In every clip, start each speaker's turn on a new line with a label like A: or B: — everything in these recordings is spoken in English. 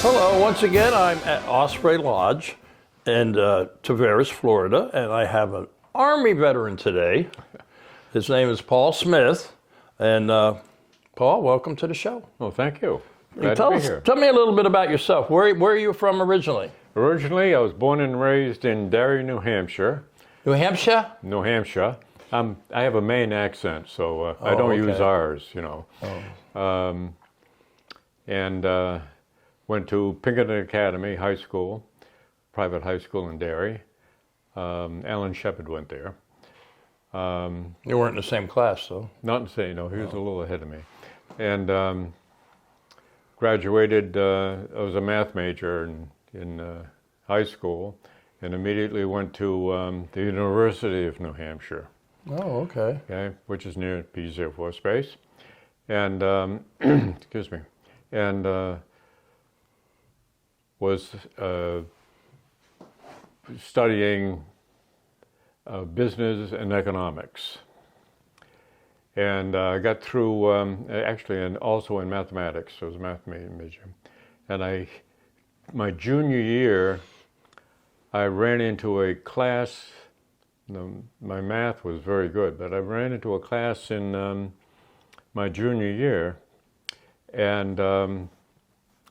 A: Hello, once again, I'm at Osprey Lodge in Tavares, Florida, and I have an Army veteran today. His name is Paul Smith, and Paul, welcome to the show.
B: Well, thank you. Glad to be here.
A: Tell me a little bit about yourself. Where are you from originally?
B: Originally, I was born and raised in Derry, New Hampshire.
A: New Hampshire?
B: New Hampshire. I have a Maine accent, so I don't use R's, you know. And went to Pinkerton Academy High School, private high school in Derry. Alan Shepard went there.
A: You weren't in the same class, though.
B: Not to say, no, he was a little ahead of me. And graduated, I was a math major in high school, and immediately went to the University of New Hampshire.
A: Oh, okay.
B: Okay, which is near Pease Air Force Base. And, excuse me, and was studying business and economics. And I got through, actually, and also in mathematics. I was a math major. And my junior year, I ran into a class. My math was very good, but I ran into a class in my junior year, and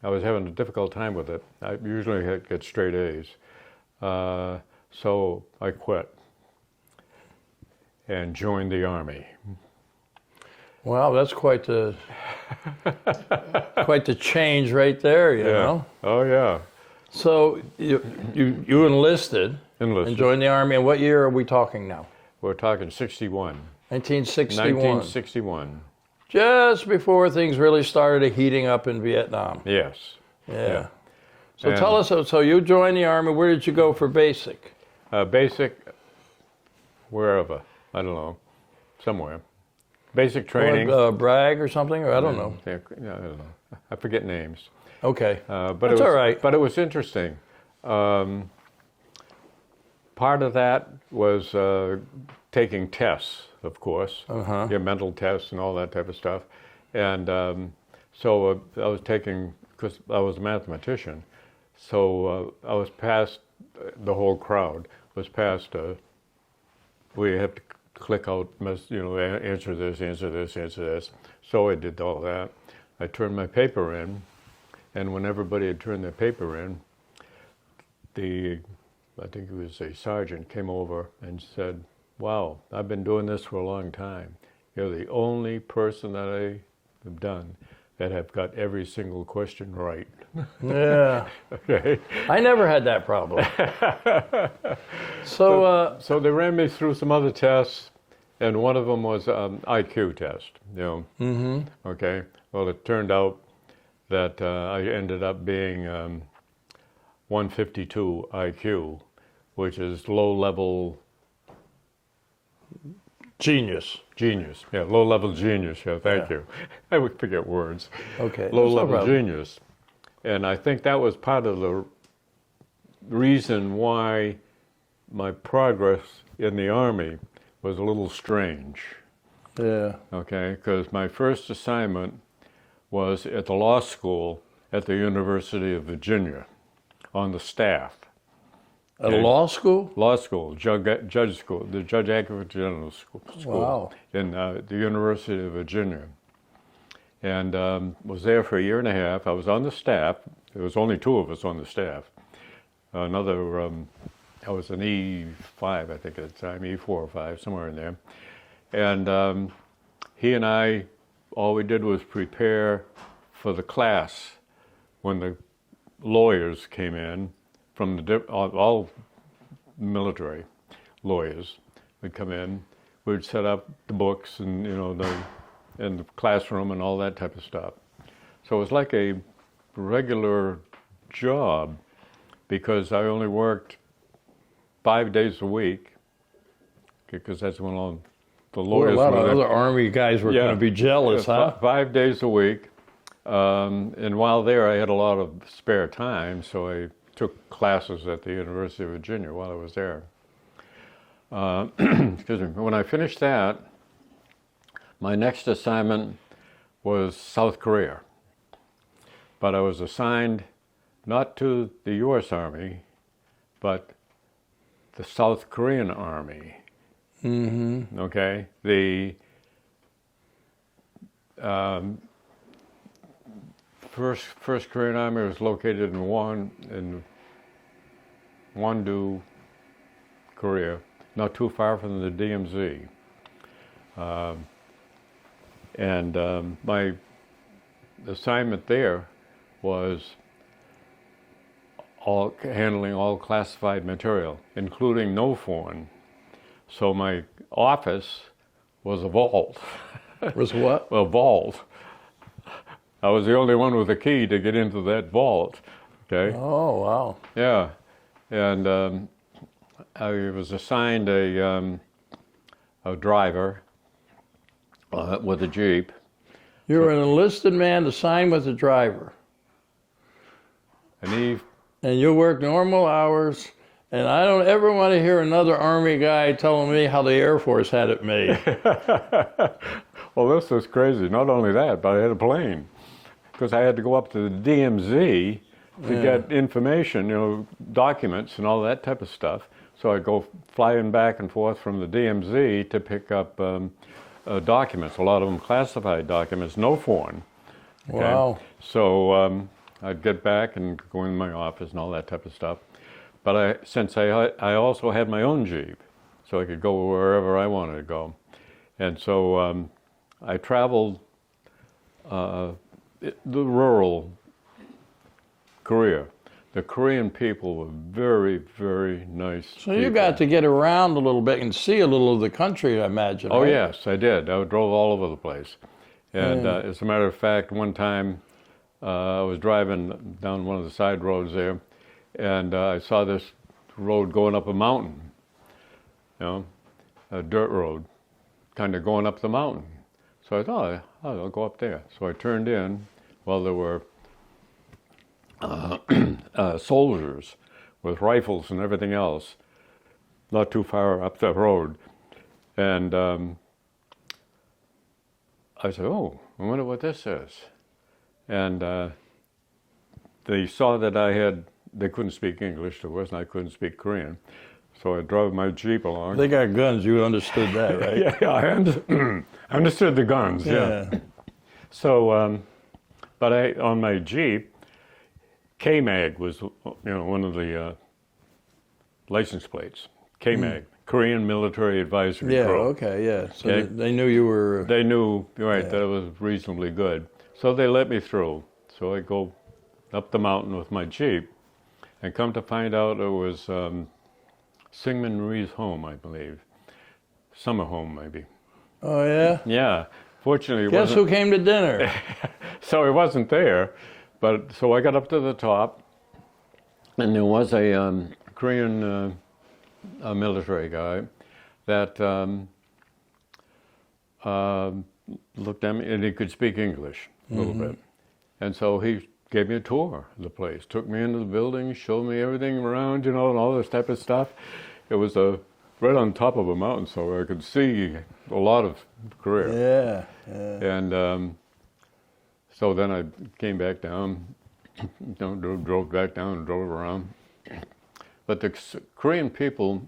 B: I was having a difficult time with it. I usually get straight A's. So I quit and joined the Army.
A: Wow, that's quite the change right there, you know?
B: Oh, yeah.
A: So you enlisted and joined the Army, and what year are we talking now?
B: We're talking 61.
A: 1961.
B: 1961.
A: Just before things really started heating up in Vietnam.
B: Yes.
A: Yeah. So tell us, so you joined the Army. Where did you go for basic?
B: Basic, wherever. I don't know. Somewhere. Basic training.
A: Bragg or something? Or I don't know.
B: I don't know. I forget names.
A: Okay.
B: But
A: That's all right.
B: But it was interesting. Part of that was taking tests, of course, your mental tests and all that type of stuff. And so I was taking, because I was a mathematician, so I was past, the whole crowd was past, we have to click out, answer this, answer this, answer this. So I did all that. I turned my paper in, and when everybody had turned their paper in, I think it was a sergeant, came over and said, "Wow, I've been doing this for a long time. You're the only person that I have done that have got every single question right."
A: Yeah.
B: Okay.
A: I never had that problem.
B: So they ran me through some other tests, and one of them was IQ test. Okay. Well, it turned out that I ended up being 152 IQ, which is low-level
A: genius.
B: Genius, yeah, low-level genius, yeah, thank you. I would forget words.
A: Okay.
B: Low-level genius. And I think that was part of the reason why my progress in the Army was a little strange.
A: Yeah.
B: Okay, because my first assignment was at the law school at the University of Virginia on the staff.
A: At a law school?
B: Law school, judge school, the Judge Advocate General School.
A: Wow.
B: In the University of Virginia. And was there for a year and a half. I was on the staff. There was only two of us on the staff. Another, I was an E5, I think at the time, E4 or 5, somewhere in there. And he and I, all we did was prepare for the class when the lawyers came in from all military lawyers would come in. We'd set up the books and in the classroom and all that type of stuff. So it was like a regular job because I only worked 5 days a week because that's when all the lawyers
A: were. A lot
B: of
A: other Army guys were going to be jealous, huh?
B: 5 days a week. And while there, I had a lot of spare time, so I took classes at the University of Virginia while I was there. Excuse me. When I finished that, my next assignment was South Korea. But I was assigned not to the U.S. Army, but the South Korean Army. Mm-hmm. Okay? The First Korean Army was located in Wondu, Korea, not too far from the DMZ. My assignment there was handling all classified material, including no foreign. So my office was a vault.
A: Was what?
B: A vault. I was the only one with a key to get into that vault. Okay.
A: Oh, wow.
B: Yeah, and I was assigned a driver with a Jeep.
A: You were an enlisted man assigned with a driver.
B: And
A: you work normal hours, and I don't ever want to hear another Army guy telling me how the Air Force had it made.
B: Well, this was crazy. Not only that, but I had a plane. Because I had to go up to the DMZ to get information, documents and all that type of stuff. So I'd go flying back and forth from the DMZ to pick up documents, a lot of them classified documents, no foreign. Okay?
A: Wow.
B: So I'd get back and go in my office and all that type of stuff. But since I also had my own Jeep, so I could go wherever I wanted to go. And so I traveled the rural Korea. The Korean people were very, very nice
A: So you got to get around a little bit and see a little of the country, I imagine.
B: Oh,
A: right?
B: yes, I did. I drove all over the place. And as a matter of fact, one time I was driving down one of the side roads there, and I saw this road going up a mountain, a dirt road, kind of going up the mountain. So I thought, I'll go up there. So I turned in while there were soldiers with rifles and everything else, not too far up the road. And I said, oh, I wonder what this is. And they saw that they couldn't speak English, of course, and I couldn't speak Korean. So I drove my Jeep along.
A: They got guns, you understood that, right?
B: Yeah, I understood the guns, yeah. So, but on my Jeep, KMAG was, one of the license plates. KMAG, Korean Military Advisory
A: Yeah,
B: Group.
A: okay, yeah. So
B: Okay.
A: they knew you were...
B: They knew, that it was reasonably good. So they let me through. So I go up the mountain with my Jeep, and come to find out it was Syngman Rhee's home, I believe. Summer home, maybe.
A: Oh, yeah?
B: Yeah. Fortunately, it
A: Guess
B: wasn't.
A: who came to dinner?
B: So it wasn't there, but so I got up to the top, and there was a Korean military guy that looked at me, and he could speak English a little bit, and so he gave me a tour of the place, took me into the building, showed me everything around, and all this type of stuff. It was right on top of a mountain, so I could see a lot of Korea.
A: Yeah.
B: And so then I came back down, drove back down and drove around. But the Korean people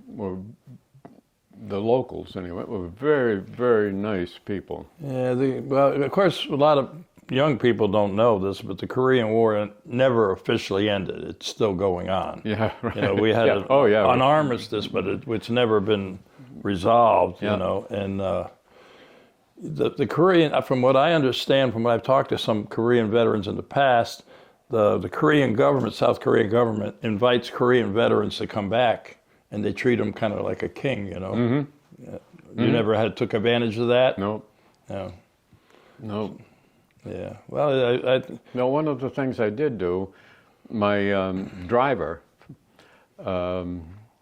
B: the locals anyway, were very, very nice people.
A: Yeah, well, of course, a lot of young people don't know this, but the Korean War never officially ended. It's still going on.
B: Yeah, right.
A: We had an
B: an
A: armistice, but it's never been resolved, and the Korean, from what I understand, from what I've talked to some Korean veterans in the past, the Korean government, South Korean government, invites Korean veterans to come back, and they treat them kind of like a king,
B: Mm-hmm.
A: You never took advantage of that?
B: No.
A: No.
B: No.
A: Yeah. Well,
B: No, one of the things I did do, my driver,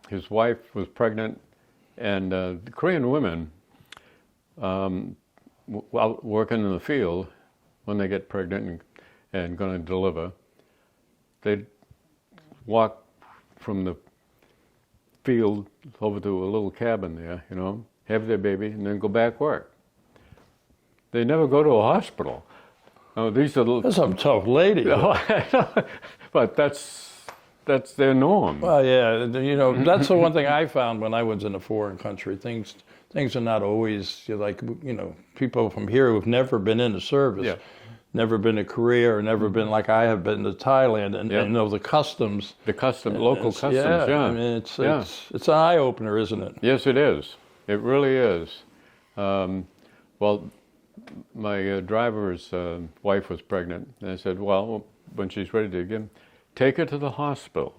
B: his wife was pregnant, and the Korean women, while working in the field, when they get pregnant and going to deliver, they'd walk from the field over to a little cabin there, have their baby, and then go back work. They never go to a hospital. Oh, these are
A: that's some tough lady.
B: but that's their norm.
A: Well, yeah, that's the one thing I found when I was in a foreign country. Things are not always like, people from here who've never been in the service,
B: Yeah.
A: never been to Korea, or never been like I have been to Thailand, and know the customs.
B: The local customs, yeah.
A: I mean, it's an eye opener, isn't it?
B: Yes, it is. It really is. Well, my driver's wife was pregnant, and I said, well, when she's ready to give, take her to the hospital.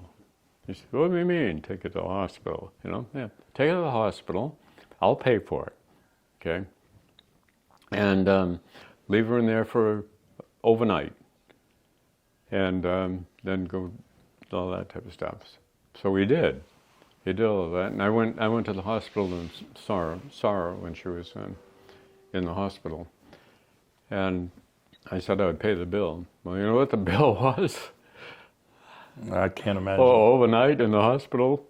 B: He said, what do you mean, take her to the hospital? Yeah, take her to the hospital. I'll pay for it, okay? And leave her in there for overnight, and then go all that type of stuff. So we did. He did all of that, and I went to the hospital and saw her when she was in the hospital, and I said I would pay the bill. Well, you know what the bill was?
A: I can't imagine.
B: Oh, overnight in the hospital,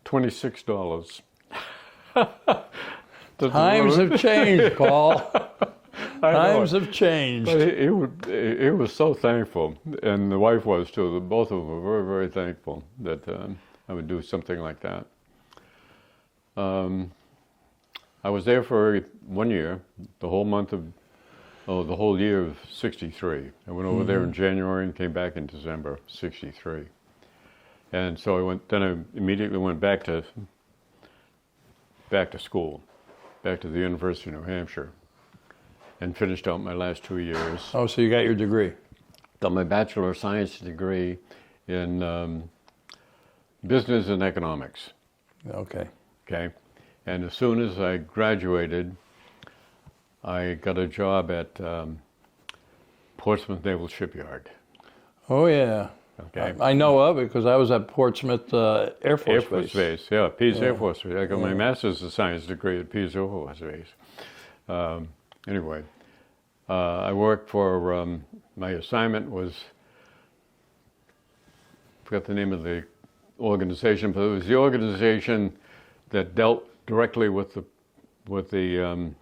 B: $26.
A: Times have changed, Paul. Times have changed.
B: But he was so thankful, and the wife was too. Both of them were very, very thankful that I would do something like that. I was there for 1 year, the whole year of '63. I went over there in January and came back in December '63. And so I immediately went back to school, back to the University of New Hampshire, and finished out my last 2 years.
A: Oh, so you got your degree?
B: Got my Bachelor of Science degree in business and economics.
A: Okay.
B: Okay. And as soon as I graduated, I got a job at Portsmouth Naval Shipyard.
A: Oh, yeah.
B: Okay.
A: I know of it because I was at Portsmouth Air Force Base.
B: Yeah, Pease Air Force Base. I got my Master's of Science degree at Pease Air Force Base. Anyway, I worked for, my assignment was, I forgot the name of the organization, but it was the organization that dealt directly with the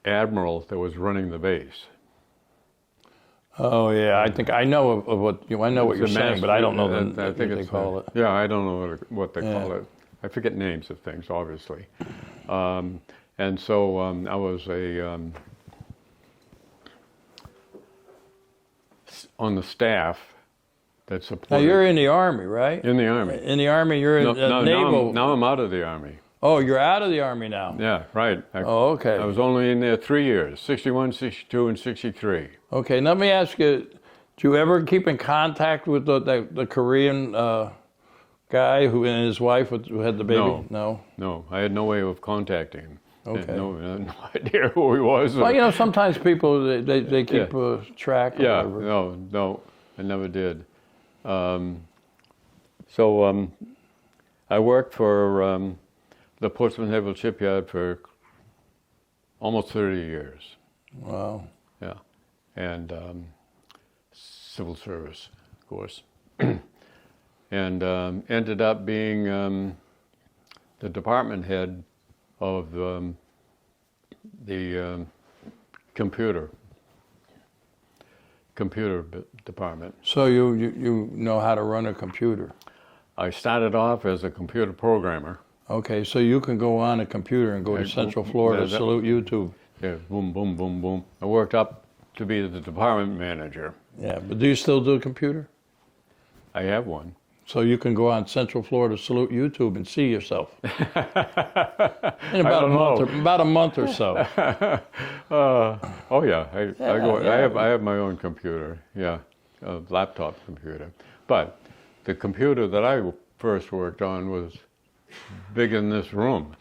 B: admiral that was running the base.
A: Oh yeah, I think I know of what I know what you're saying, but I don't know
B: I think
A: what they call it.
B: Yeah, I don't know what they call it. I forget names of things, obviously. And so I was on the staff that supported.
A: Now you're in the Army, right?
B: In the Army.
A: In the Army, you're in naval.
B: Now I'm out of the Army.
A: Oh, you're out of the Army now.
B: Yeah, right.
A: Oh, okay.
B: I was only in there 3 years, 61, 62, and 63.
A: Okay, let me ask you, do you ever keep in contact with the Korean guy who and his wife who had the baby?
B: No, I had no way of contacting him.
A: Okay.
B: I had no idea who he was.
A: Well, sometimes people, they keep track or
B: yeah,
A: whatever.
B: no, I never did. I worked for the Portsmouth Naval Shipyard for almost 30 years.
A: Wow.
B: Yeah, and civil service, of course, and ended up being the department head of the computer department.
A: So you know how to run a computer?
B: I started off as a computer programmer.
A: Okay, so you can go on a computer and go to Central Florida, salute YouTube.
B: Yeah, boom, boom, boom, boom. I worked up to be the department manager.
A: Yeah, but do you still do a computer?
B: I have one.
A: So you can go on Central Florida Salute YouTube and see yourself. In about a month or so.
B: Oh yeah, I have my own computer. Yeah, a laptop computer. But the computer that I first worked on was big in this room.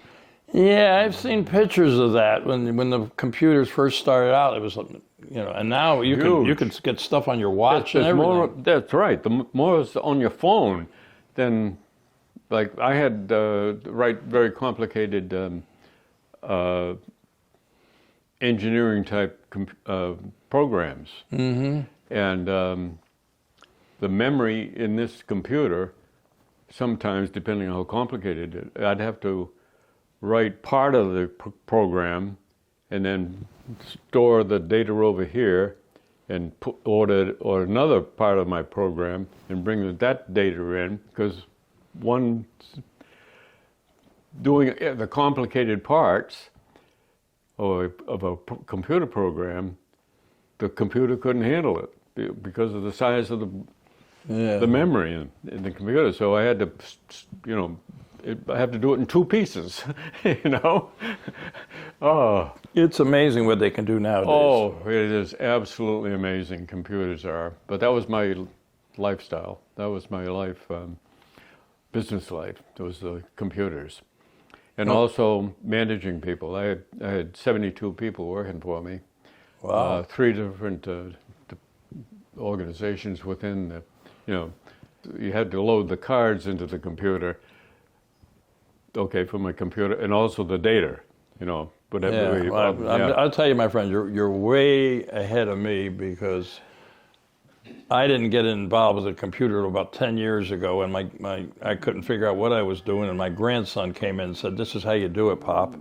A: Yeah, I've seen pictures of that when the computers first started out. It was, and now you can get stuff on your watch and everything.
B: That's right. The more is on your phone than, like, I had write very complicated engineering type programs, and the memory in this computer, sometimes depending on how complicated it, I'd have to write part of the program and then store the data over here and order another part of my program and bring that data in, because one doing the complicated parts of a computer program, the computer couldn't handle it because of the size of the memory in the computer. So I had to, I have to do it in two pieces, Oh.
A: It's amazing what they can do nowadays.
B: Oh, it is absolutely amazing, computers are. But that was my lifestyle. That was my life, business life. It was the computers. And also managing people. I had 72 people working for me.
A: Wow.
B: 3 different organizations within the, you had to load the cards into the computer, from my computer, and also the data, whatever.
A: Yeah, I'll tell you, my friend, you're way ahead of me, because I didn't get involved with the computer about 10 years ago, and I couldn't figure out what I was doing, and my grandson came in and said, "This is how you do it, Pop."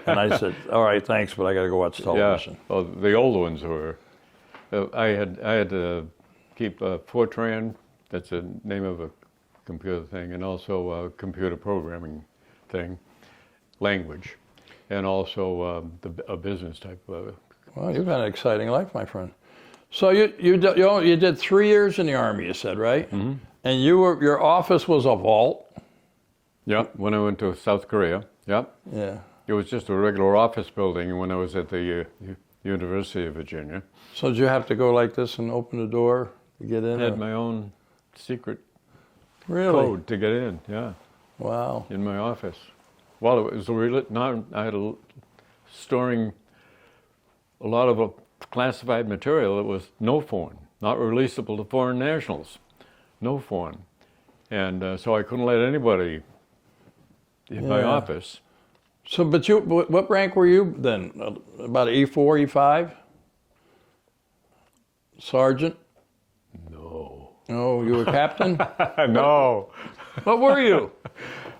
A: And I said, "All right, thanks, but I got to go watch television."
B: Yeah, well, the old ones were. I had to keep Fortran. That's the name of a computer thing, and also a computer programming thing, language, and also a business type of.
A: Well, you've had an exciting life, my friend. So you did 3 years in the Army, you said, right?
B: Mm-hmm.
A: And your office was a vault.
B: Yep. When I went to South Korea. Yep.
A: Yeah.
B: It was just a regular office building when I was at the University of Virginia.
A: So did you have to go like this and open the door to get in?
B: I had my own secret
A: code
B: to get in. Yeah.
A: Wow.
B: In my office. Well, it was I had storing a lot of classified material that was no foreign, not releasable to foreign nationals, no foreign, and so I couldn't let anybody in my office.
A: So, but what rank were you then? About E4, E5? Sergeant?
B: No.
A: Oh, you were captain?
B: No.
A: What were you?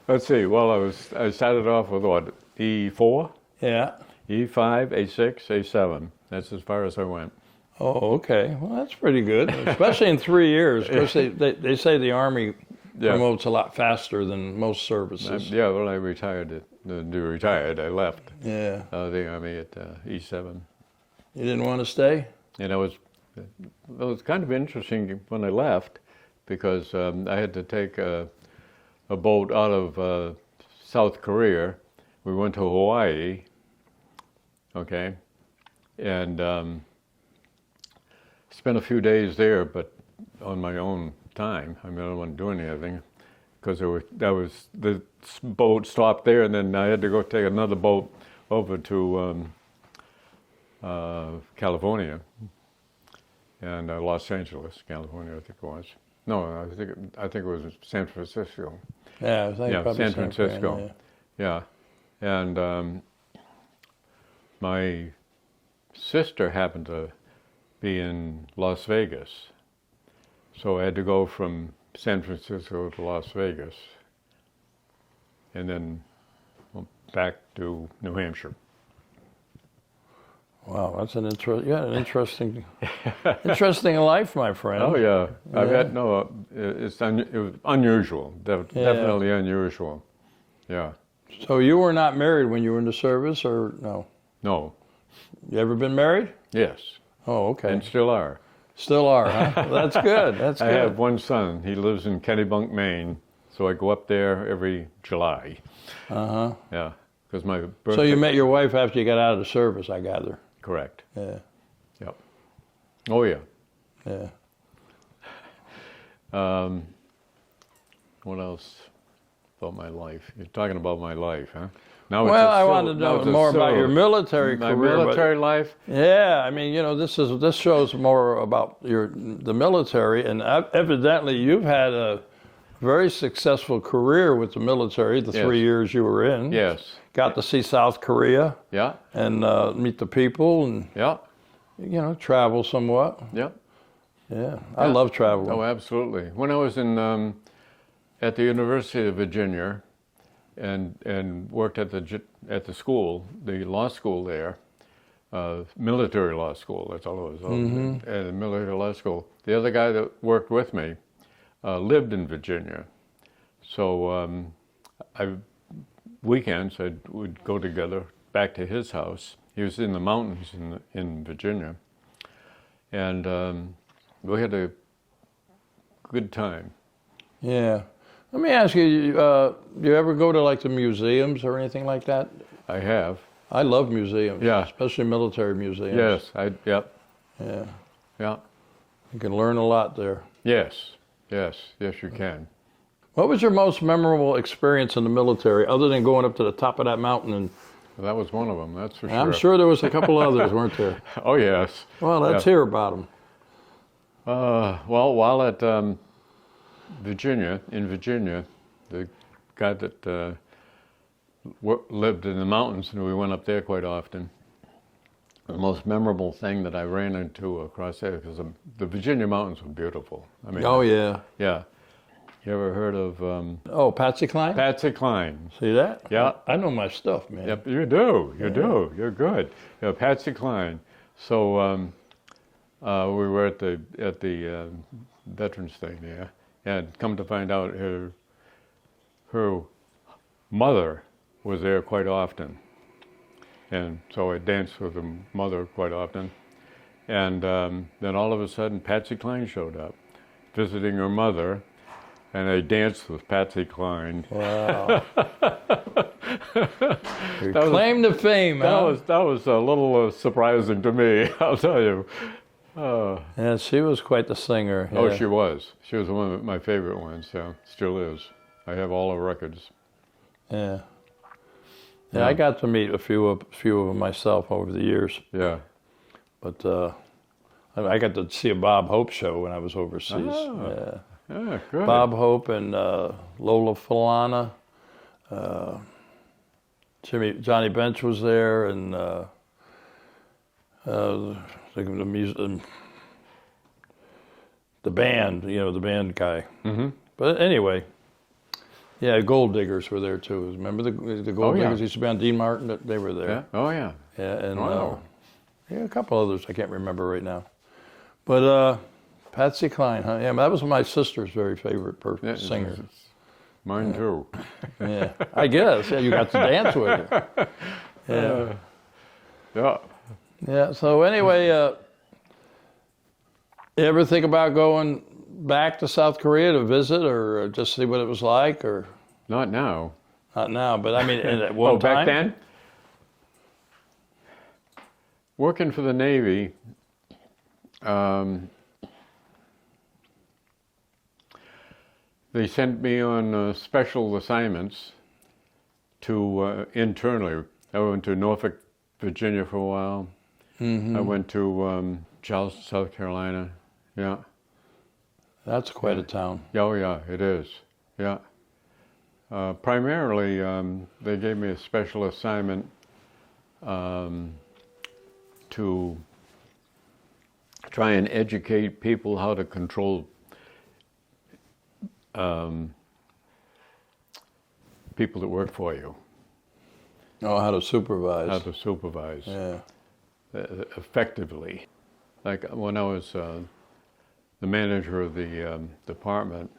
B: Let's see. Well, I started off with what? E4?
A: Yeah.
B: E5, A6, A7. That's as far as I went.
A: Oh, okay. Well, that's pretty good, especially in 3 years. Of course, they say the Army promotes a lot faster than most services.
B: Well, I retired. I left the Army at E7.
A: You didn't want to stay?
B: And it was kind of interesting when I left, because I had to take a boat out of South Korea. We went to Hawaii, and spent a few days there, but on my own time. I don't want to do anything, because the boat stopped there, and then I had to go take another boat over to California, and Los Angeles, California, I think it was. No, I think it was San Francisco.
A: Yeah, I think probably
B: San Francisco. Yeah, and my sister happened to be in Las Vegas, so I had to go from San Francisco to Las Vegas, and then back to New Hampshire.
A: Wow, that's an interesting life, my friend.
B: Oh yeah, I've had it was unusual, definitely unusual. Yeah.
A: So you were not married when you were in the service, or no?
B: No.
A: You ever been married?
B: Yes.
A: Oh, okay.
B: And still are.
A: Still are, huh? Well, that's good. That's good.
B: I have one son. He lives in Kennebunk, Maine, so I go up there every July. Yeah, because my birthday.
A: So you met your wife after you got out of the service, I gather.
B: Correct.
A: Yeah.
B: Yep. Oh yeah.
A: Yeah.
B: What else about my life? You're talking about my life, huh? Now
A: I wanted to know more about your military career.
B: My military life?
A: Yeah, I mean, this shows more about the military, and evidently you've had a very successful career with the military, the 3 years you were in.
B: Yes.
A: Got to see South Korea.
B: Yeah.
A: And meet the people and, travel somewhat.
B: Yeah.
A: Yeah, I love traveling.
B: Oh, absolutely. When I was at the University of Virginia, and worked at the school, the law school there, military law school. That's all it was. And military law school. The other guy that worked with me lived in Virginia. So weekends we'd go together back to his house. He was in the mountains in Virginia. And we had a good time.
A: Yeah. Let me ask you, do you ever go to like the museums or anything like that?
B: I have.
A: I love museums,
B: Yeah.
A: especially military museums.
B: Yes.
A: Yeah.
B: Yeah.
A: You can learn a lot there.
B: Yes. Yes, you can.
A: What was your most memorable experience in the military, other than going up to the top of that mountain? And
B: Well, that was one of them, that's for sure.
A: I'm sure there was a couple others, weren't there?
B: Oh, yes.
A: Well, let's hear about them.
B: Well, while at Virginia, the guy that lived in the mountains, and we went up there quite often. The most memorable thing that I ran into across there, because the Virginia mountains were beautiful. I mean,
A: Oh, yeah.
B: yeah. You ever heard of
A: Oh, Patsy Cline?
B: Patsy Cline?
A: See that?
B: Yeah.
A: I know my stuff, man.
B: Yep, you do. You do. You're good. Yeah, Patsy Cline. So we were at the veterans thing there, and come to find out her mother was there quite often, and so I danced with her mother quite often, and then all of a sudden Patsy Cline showed up, visiting her mother, and I danced with Patsy Cline.
A: Wow. Your claim to fame, huh?
B: That was a little surprising to me, I'll tell you.
A: Yeah, she was quite the singer.
B: Oh,
A: yeah.
B: she was. She was one of my favorite ones. Yeah, still is. I have all her records.
A: Yeah. Yeah, I got to meet a few of them myself over the years,
B: Yeah.
A: but I got to see a Bob Hope show when I was overseas.
B: Oh.
A: Yeah.
B: Yeah, good.
A: Bob Hope and Lola Falana. Johnny Bench was there, and the band, the band guy.
B: Mm-hmm.
A: But anyway, yeah, Gold Diggers were there too. Remember the Gold
B: Oh, yeah.
A: Diggers used to be on Dean Martin? They were there.
B: Yeah. Oh, yeah.
A: Yeah, and
B: Wow.
A: yeah, a couple others I can't remember right now. But Patsy Cline, huh? Yeah, that was my sister's very favorite
B: Yeah,
A: singer.
B: Mine too.
A: Yeah, I guess. Yeah, you got to dance with her. Yeah,
B: Yeah.
A: yeah. So anyway, you ever think about going back to South Korea to visit, or just see what it was like, or
B: Not now.
A: not now? But I mean, at one time.
B: Back then? Working for the Navy, they sent me on special assignments to internally. I went to Norfolk, Virginia for a while.
A: Mm-hmm.
B: I went to Charleston, South Carolina. Yeah.
A: That's quite a town.
B: Yeah, oh yeah, it is. Yeah. Primarily, they gave me a special assignment to try and educate people how to control people that work for you,
A: Oh, how to supervise.
B: how to supervise
A: Yeah.
B: effectively. Like when I was the manager of the department,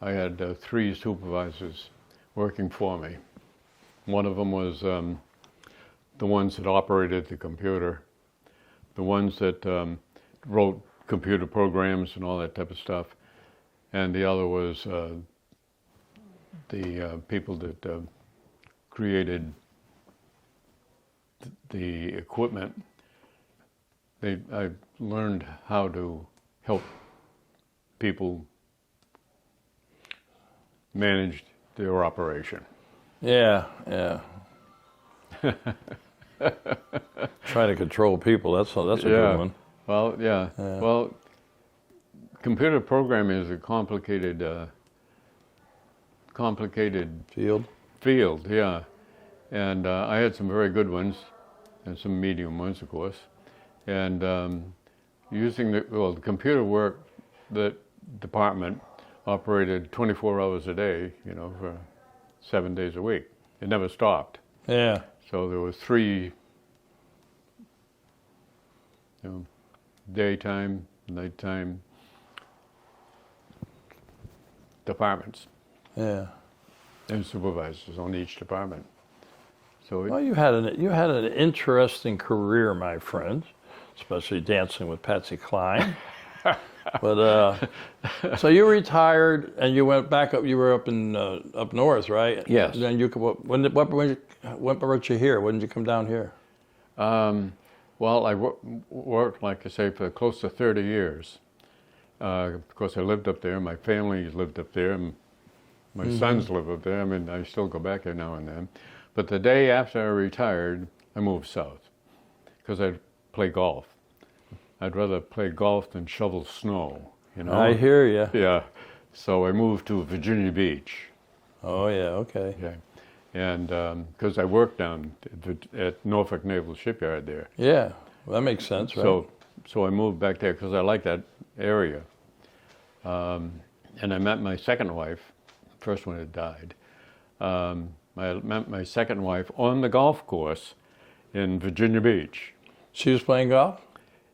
B: I had 3 supervisors working for me. One of them was the ones that operated the computer, the ones that wrote computer programs and all that type of stuff, and the other was the people that created the equipment. I learned how to help people manage their operation.
A: Yeah, yeah. Try to control people. That's a good one.
B: Well, yeah.
A: Yeah.
B: Well, computer programming is a complicated field, yeah. And I had some very good ones and some medium ones, of course. And using the computer work, the department operated 24 hours a day, for 7 days a week. It never stopped.
A: Yeah.
B: So there were 3 you know, daytime, nighttime departments
A: Yeah.
B: and supervisors on each department. So
A: Well, you had an interesting career, my friend, especially dancing with Patsy Cline. But so you retired and you went back up. You were up in up north, right?
B: Yes.
A: Then what brought you here? When did you come down here?
B: well, I worked, like I say, for close to 30 years. Because I lived up there, my family lived up there, and my sons live up there. I mean, I still go back there now and then. But the day after I retired, I moved south because I'd play golf. I'd rather play golf than shovel snow, you know?
A: I hear you.
B: Yeah. So I moved to Virginia Beach.
A: Oh yeah. Okay.
B: Okay. And because I worked down at Norfolk Naval Shipyard there.
A: Yeah. Well, that makes sense, right?
B: So I moved back there because I like that area. And I met my second wife. First one had died. I met my second wife on the golf course in Virginia Beach.
A: She was playing golf.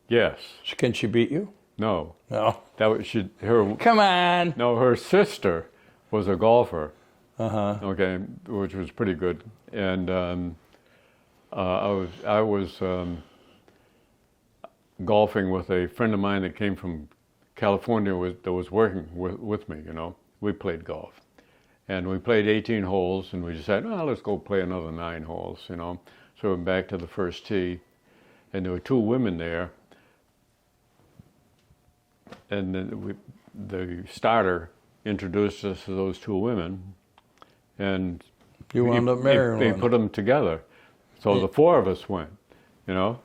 B: Yes.
A: Can she beat you?
B: No.
A: No.
B: That was her.
A: Come on.
B: No, her sister was a golfer.
A: Uh-huh.
B: Okay, which was pretty good. And I was golfing with a friend of mine that came from California that was working with me. You know, we played golf, and we played 18 holes, and we decided, oh, let's go play another 9 holes. You know, so we went back to the first tee, and there were 2 women there, and then the starter introduced us to those 2 women, and
A: You wound up marrying
B: they
A: one.
B: put them together. So the 4 of us went, you know,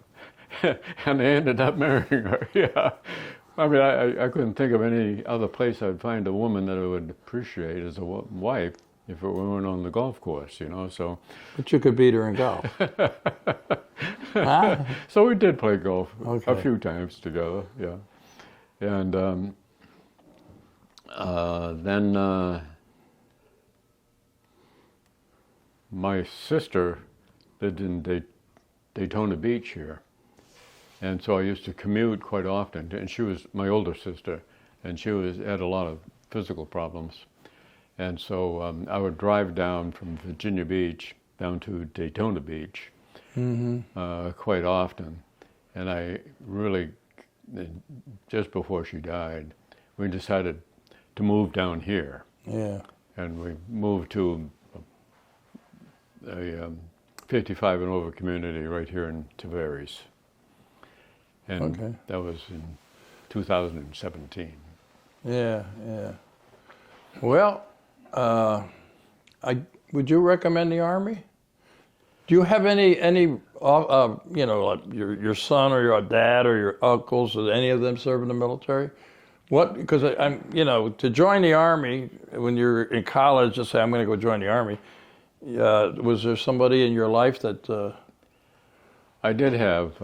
B: and they ended up marrying her. Yeah. I mean, I couldn't think of any other place I'd find a woman that I would appreciate as a wife if it weren't on the golf course, you know, so.
A: But you could beat her in golf. Huh?
B: So we did play golf a
A: Okay.
B: few times together, yeah. And then my sister lived in Daytona Beach here. And so I used to commute quite often. And she was my older sister, and she had a lot of physical problems. And so I would drive down from Virginia Beach down to Daytona Beach quite often. And I really, just before she died, we decided to move down here.
A: Yeah.
B: And we moved to a 55 and over community right here in Tavares. And
A: Okay.
B: that was in 2017.
A: Yeah, yeah. Well, would you recommend the Army? Do you have any you know, like your son or your dad or your uncles, or any of them serve in the military? What? Because I'm, you know, to join the Army when you're in college, just say I'm going to go join the Army. Was there somebody in your life that?
B: I did have.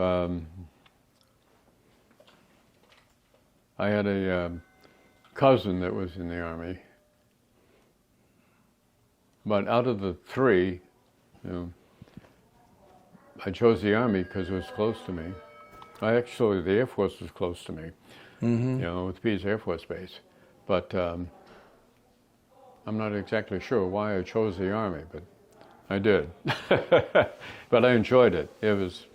B: I had a cousin that was in the Army. But out of the 3, you know, I chose the Army because it was close to me. Actually, the Air Force was close to me, you know, with Pease Air Force Base. But I'm not exactly sure why I chose the Army, but I did. But I enjoyed it. It was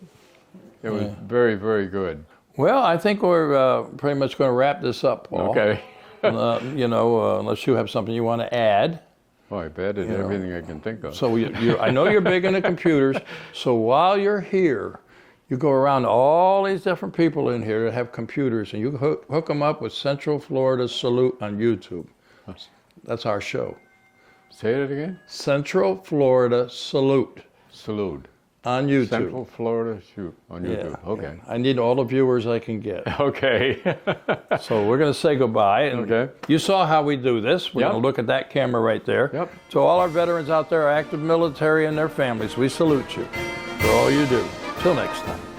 B: very, very good.
A: Well, I think we're pretty much going to wrap this up, Paul.
B: Okay.
A: You know, unless you have something you want to add.
B: Oh, I bet it everything I can think of.
A: So I know you're big into computers. So while you're here, you go around to all these different people in here that have computers, and you hook them up with Central Florida Salute on YouTube. That's our show.
B: Say it again?
A: Central Florida Salute
B: Salute.
A: on YouTube.
B: Central Florida Shoot on YouTube.
A: Yeah,
B: Okay.
A: yeah. I need all the viewers I can get.
B: Okay.
A: So we're going to say goodbye. And
B: Okay.
A: You saw how we do this. We're
B: Yep.
A: going to look at that camera right there.
B: Yep.
A: To all our veterans out there, active military and their families, we salute you for all you do. Till next time.